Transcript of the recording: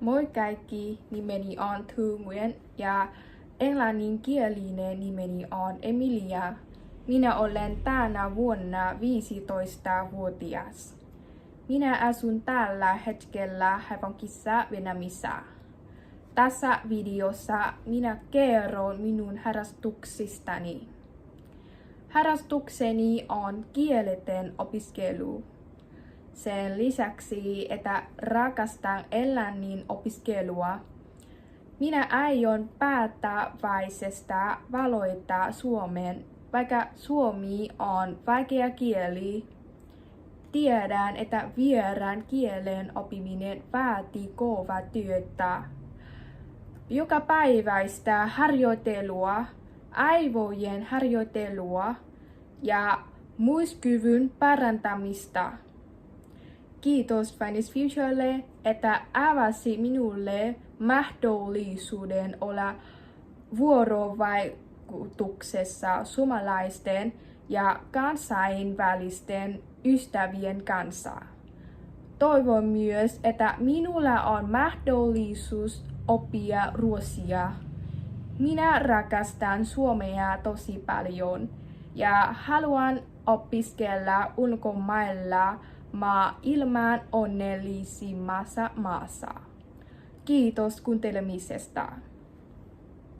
Moi kaikki, nimeni on Thu Nguyen ja englanninkielinen nimeni on Emilia. Minä olen tänä vuonna 15-vuotias. Minä asun tällä hetkellä Haiphongissa, Vietnamissa. Tässä videossa minä kerron minun harrastuksistani. Harrastukseni on kielten opiskelu. Sen lisäksi, että rakastan englannin opiskelua, minä aion päättäväisestä valita Suomen, vaikka suomi on vaikea kieli. Tiedän, että vieraan kielen oppiminen vaatii kovaa työtä. Joka päiväistä harjoittelua, aivojen harjoittelua ja muiskyvyn parantamista. Kiitos Finance Futurelle, että avasi minulle mahdollisuuden olla vuorovaikutuksessa suomalaisten ja kansainvälisten ystävien kanssa. Toivon myös, että minulla on mahdollisuus oppia ruotsia. Minä rakastan suomea tosi paljon ja haluan opiskella ulkomailla maailman onnellisimmassa maassa. Kiitos kuuntelemisesta.